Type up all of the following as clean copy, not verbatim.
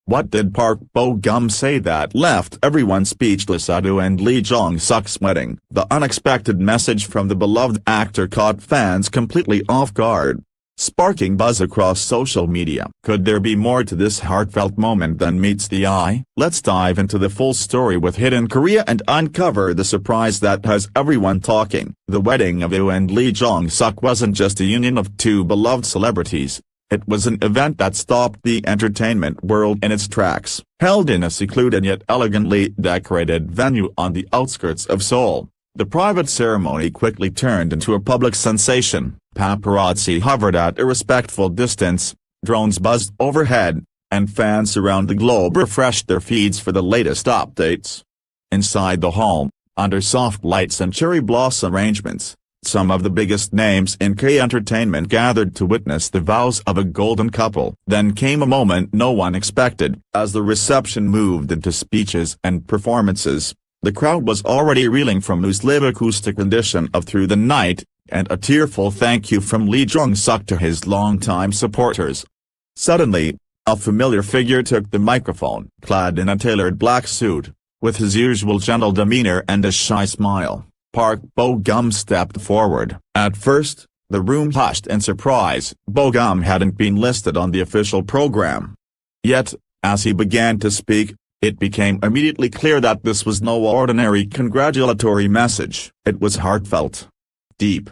What did Park Bo-gum say that left everyone speechless at Oh and Lee Jong-suk's wedding? The unexpected message from the beloved actor caught fans completely off guard, sparking buzz across social media. Could there be more to this heartfelt moment than meets the eye? Let's dive into the full story with Hidden Korea and uncover the surprise that has everyone talking. The wedding of Oh and Lee Jong-suk wasn't just a union of two beloved celebrities. It was an event that stopped the entertainment world in its tracks. Held in a secluded yet elegantly decorated venue on the outskirts of Seoul, the private ceremony quickly turned into a public sensation. Paparazzi hovered at a respectful distance, drones buzzed overhead, and fans around the globe refreshed their feeds for the latest updates. Inside the hall, under soft lights and cherry blossom arrangements, some of the biggest names in K-entertainment gathered to witness the vows of a golden couple. Then came a moment no one expected. As the reception moved into speeches and performances, the crowd was already reeling from whose live acoustic rendition of Through the Night, and a tearful thank you from Lee Jong-suk to his longtime supporters. Suddenly, a familiar figure took the microphone. Clad in a tailored black suit, with his usual gentle demeanor and a shy smile, Park Bo-gum stepped forward. At first, the room hushed in surprise. Bo-gum hadn't been listed on the official program. Yet, as he began to speak, it became immediately clear that this was no ordinary congratulatory message. It was heartfelt, deep,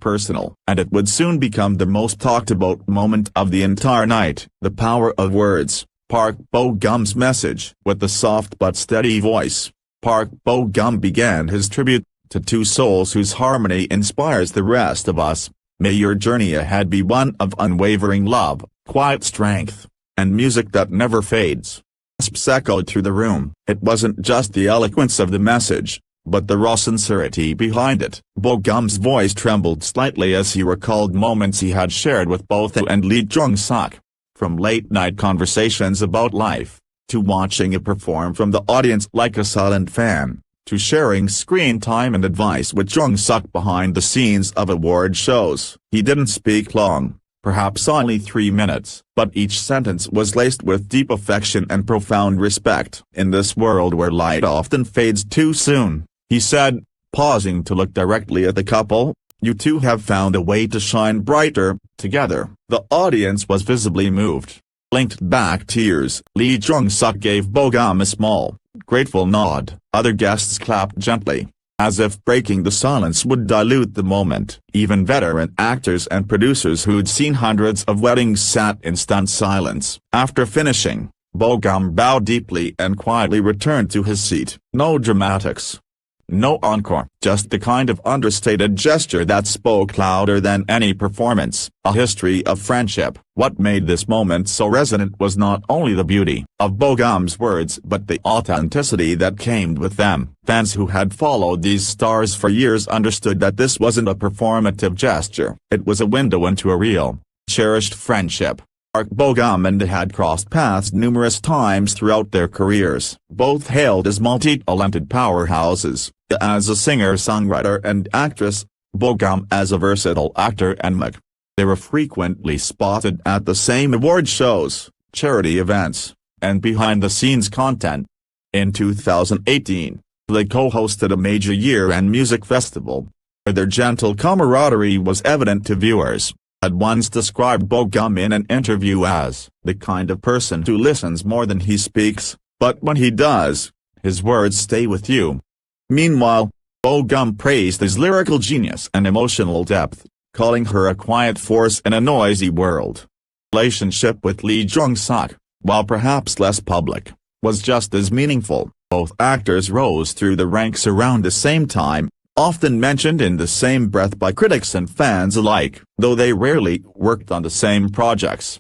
personal, and it would soon become the most talked about moment of the entire night. The power of words. Park Bo-gum's message. With a soft but steady voice, Park Bo-gum began his tribute to two souls whose harmony inspires the rest of us. May your journey ahead be one of unwavering love, quiet strength, and music that never fades. Gasps echoed through the room. It wasn't just the eloquence of the message, but the raw sincerity behind it. Bo-gum's voice trembled slightly as he recalled moments he had shared with both Oh and Lee Jong-suk. From late-night conversations about life, to watching it perform from the audience like a silent fan, to sharing screen time and advice with Jong-suk behind the scenes of award shows. He didn't speak long, perhaps only 3 minutes, but each sentence was laced with deep affection and profound respect. In this world where light often fades too soon, he said, pausing to look directly at the couple, you two have found a way to shine brighter, together. The audience was visibly moved. Blinked back tears. Lee Jong-suk gave Bo-gum a small, grateful nod. Other guests clapped gently, as if breaking the silence would dilute the moment. Even veteran actors and producers who'd seen hundreds of weddings sat in stunned silence. After finishing, Bo-gum bowed deeply and quietly returned to his seat. No dramatics. No encore. Just the kind of understated gesture that spoke louder than any performance. A history of friendship. What made this moment so resonant was not only the beauty of Bo-gum's words but the authenticity that came with them. Fans who had followed these stars for years understood that this wasn't a performative gesture. It was a window into a real, cherished friendship. Park Bo-gum and had crossed paths numerous times throughout their careers. Both hailed as multi-talented powerhouses. As a singer-songwriter and actress, Bo-gum as a versatile actor and mug. They were frequently spotted at the same award shows, charity events, and behind-the-scenes content. In 2018, they co-hosted a major year-end music festival, where their gentle camaraderie was evident to viewers. Had once described Bo-gum in an interview as the kind of person who listens more than he speaks, but when he does, his words stay with you. Meanwhile, Bo-gum praised his lyrical genius and emotional depth, calling her a quiet force in a noisy world. Relationship with Lee Jong-suk, while perhaps less public, was just as meaningful. Both actors rose through the ranks around the same time, often mentioned in the same breath by critics and fans alike. Though they rarely worked on the same projects,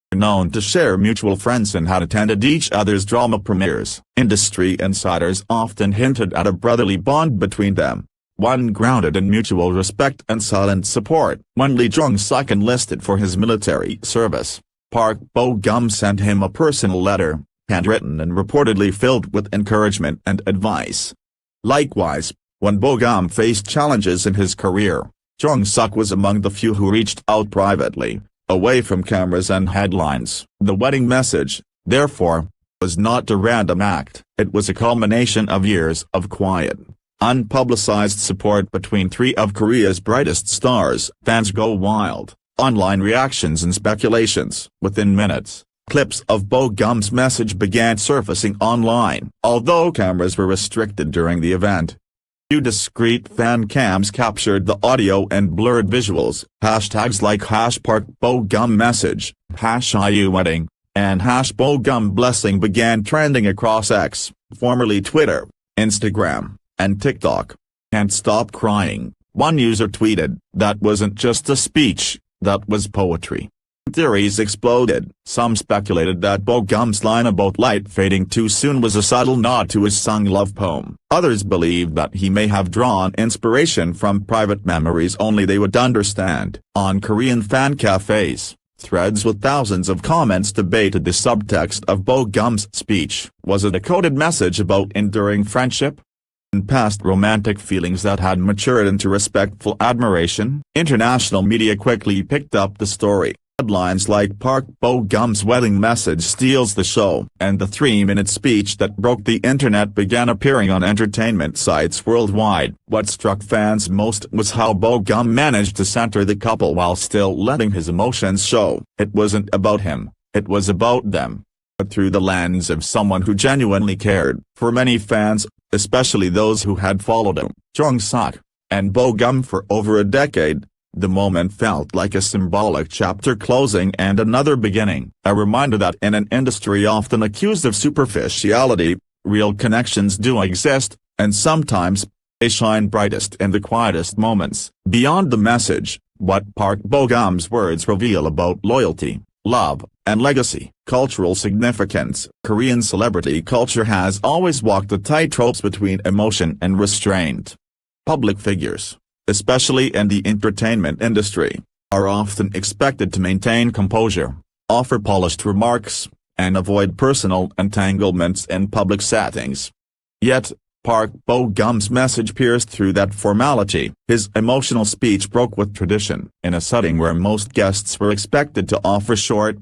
they were known to share mutual friends and had attended each other's drama premieres. Industry insiders often hinted at a brotherly bond between them, one grounded in mutual respect and silent support. When Lee Jong-suk enlisted for his military service, Park Bo-gum sent him a personal letter, handwritten and reportedly filled with encouragement and advice. Likewise, when Bo-gum faced challenges in his career, Jong-suk was among the few who reached out privately, away from cameras and headlines. The wedding message, therefore, was not a random act. It was a culmination of years of quiet, unpublicized support between three of Korea's brightest stars. Fans go wild, online reactions and speculations. Within minutes, clips of Bo-gum's message began surfacing online. Although cameras were restricted during the event, few discreet fan cams captured the audio and blurred visuals. Hashtags like #ParkBogumMessage, #IUWedding, and #BogumBlessing began trending across X, formerly Twitter, Instagram, and TikTok. "Can't stop crying," one user tweeted. "That wasn't just a speech, that was poetry." Theories exploded. Some speculated that Bo-gum's line about light fading too soon was a subtle nod to his sung love poem. Others believed that he may have drawn inspiration from private memories only they would understand. On Korean fan cafes, threads with thousands of comments debated the subtext of Bo-gum's speech. Was it a coded message about enduring friendship? And past romantic feelings that had matured into respectful admiration? International media quickly picked up the story. Headlines like "Park Bo-gum's wedding message steals the show," and the 3-minute speech that broke the internet began appearing on entertainment sites worldwide. What struck fans most was how Bo-gum managed to center the couple while still letting his emotions show. It wasn't about him, it was about them, but through the lens of someone who genuinely cared. For many fans, especially those who had followed him, Jong Suk, and Bo-gum for over a decade, the moment felt like a symbolic chapter closing and another beginning. A reminder that in an industry often accused of superficiality, real connections do exist, and sometimes, they shine brightest in the quietest moments. Beyond the message, what Park Bo-gum's words reveal about loyalty, love, and legacy. Cultural significance. Korean celebrity culture has always walked the tightropes between emotion and restraint. Public figures, especially in the entertainment industry, are often expected to maintain composure, offer polished remarks, and avoid personal entanglements in public settings. Yet, Park Bo-gum's message pierced through that formality. His emotional speech broke with tradition. In a setting where most guests were expected to offer short,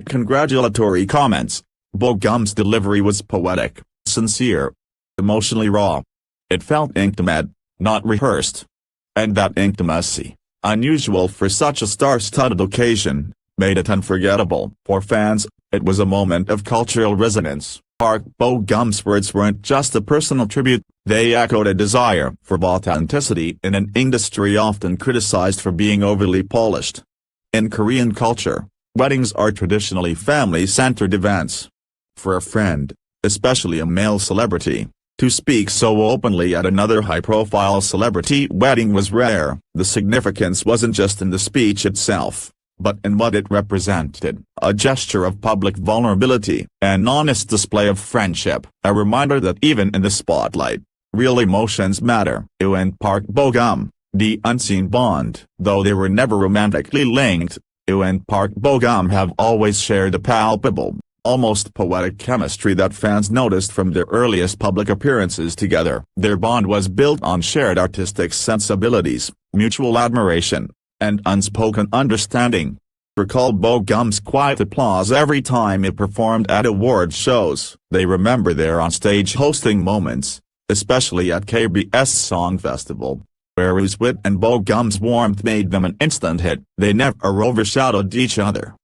congratulatory comments, Bo-gum's delivery was poetic, sincere, emotionally raw. It felt intimate, not rehearsed. And that intimacy, unusual for such a star-studded occasion, made it unforgettable. For fans, it was a moment of cultural resonance. Park Bo-gum's words weren't just a personal tribute, they echoed a desire for authenticity in an industry often criticized for being overly polished. In Korean culture, weddings are traditionally family-centered events. For a friend, especially a male celebrity, to speak so openly at another high-profile celebrity wedding was rare. The significance wasn't just in the speech itself, but in what it represented. A gesture of public vulnerability, an honest display of friendship, a reminder that even in the spotlight, real emotions matter. Yu and Park Bo-gum, the unseen bond. Though they were never romantically linked, Yu and Park Bo-gum have always shared a palpable, almost poetic chemistry that fans noticed from their earliest public appearances together. Their bond was built on shared artistic sensibilities, mutual admiration, and unspoken understanding. Recall Bo-gum's quiet applause every time he performed at award shows. They remember their onstage hosting moments, especially at KBS Song Festival, where his wit and Bo-gum's warmth made them an instant hit. They never overshadowed each other.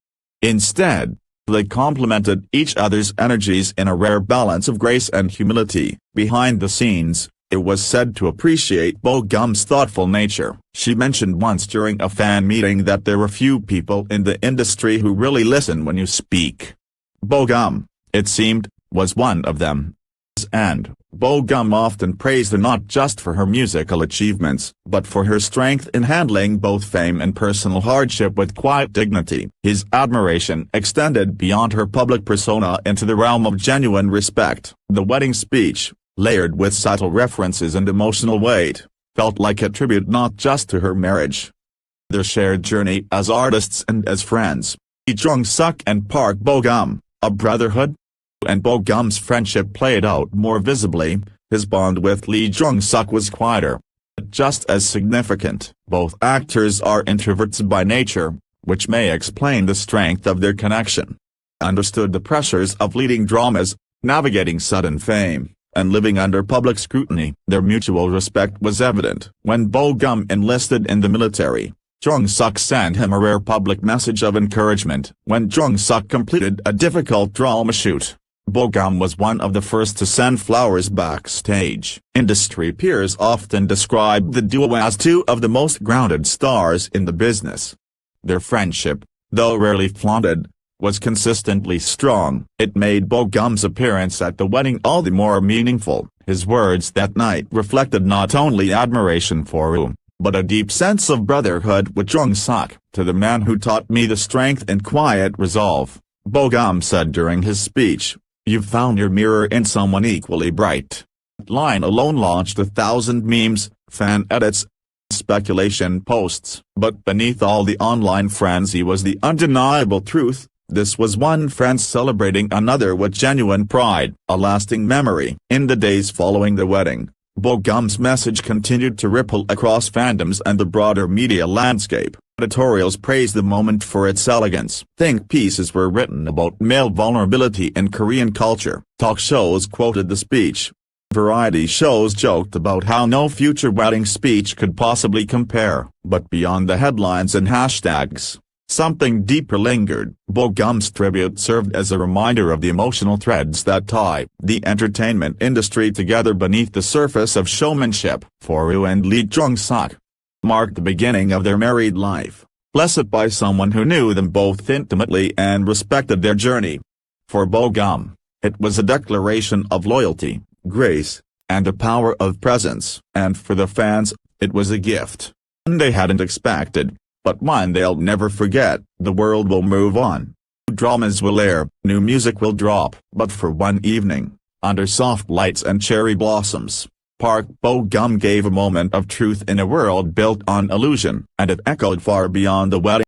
Instead, they complemented each other's energies in a rare balance of grace and humility. Behind the scenes, it was said to appreciate Bo-gum's thoughtful nature. She mentioned once during a fan meeting that there were few people in the industry who really listen when you speak. Bo-gum, it seemed, was one of them. And Bo-gum often praised her not just for her musical achievements, but for her strength in handling both fame and personal hardship with quiet dignity. His admiration extended beyond her public persona into the realm of genuine respect. The wedding speech, layered with subtle references and emotional weight, felt like a tribute not just to her marriage, their shared journey as artists and as friends. Jong Suk and Park Bo-gum, a brotherhood? And Bo-gum's friendship played out more visibly. His bond with Jong Suk was quieter, but just as significant. Both actors are introverts by nature, which may explain the strength of their connection. understood the pressures of leading dramas, navigating sudden fame, and living under public scrutiny. Their mutual respect was evident. When Bo-gum enlisted in the military, Jong Suk sent him a rare public message of encouragement. When Jong Suk completed a difficult drama shoot, Bo-gum was one of the first to send flowers backstage. Industry peers often describe the duo as two of the most grounded stars in the business. Their friendship, though rarely flaunted, was consistently strong. It made Bo-gum's appearance at the wedding all the more meaningful. His words that night reflected not only admiration for Woo, but a deep sense of brotherhood with Jong Suk. "To the man who taught me the strength and quiet resolve," Bo-gum said during his speech, "you've found your mirror in someone equally bright." That line alone launched 1,000 memes, fan edits, speculation posts. But beneath all the online frenzy was the undeniable truth. This was one friend celebrating another with genuine pride, a lasting memory. In the days following the wedding, Bo-gum's message continued to ripple across fandoms and the broader media landscape. Editorials praised the moment for its elegance. Think pieces were written about male vulnerability in Korean culture. Talk shows quoted the speech. Variety shows joked about how no future wedding speech could possibly compare. But beyond the headlines and hashtags, something deeper lingered. Bo-gum's tribute served as a reminder of the emotional threads that tie the entertainment industry together beneath the surface of showmanship. For Woo and Lee Jong Suk marked the beginning of their married life, blessed by someone who knew them both intimately and respected their journey. For Bo-gum, it was a declaration of loyalty, grace, and the power of presence. And for the fans, it was a gift they hadn't expected, but one they'll never forget. The world will move on. Dramas will air, new music will drop. But for one evening, under soft lights and cherry blossoms, Park Bo-gum gave a moment of truth in a world built on illusion. And it echoed far beyond the wedding.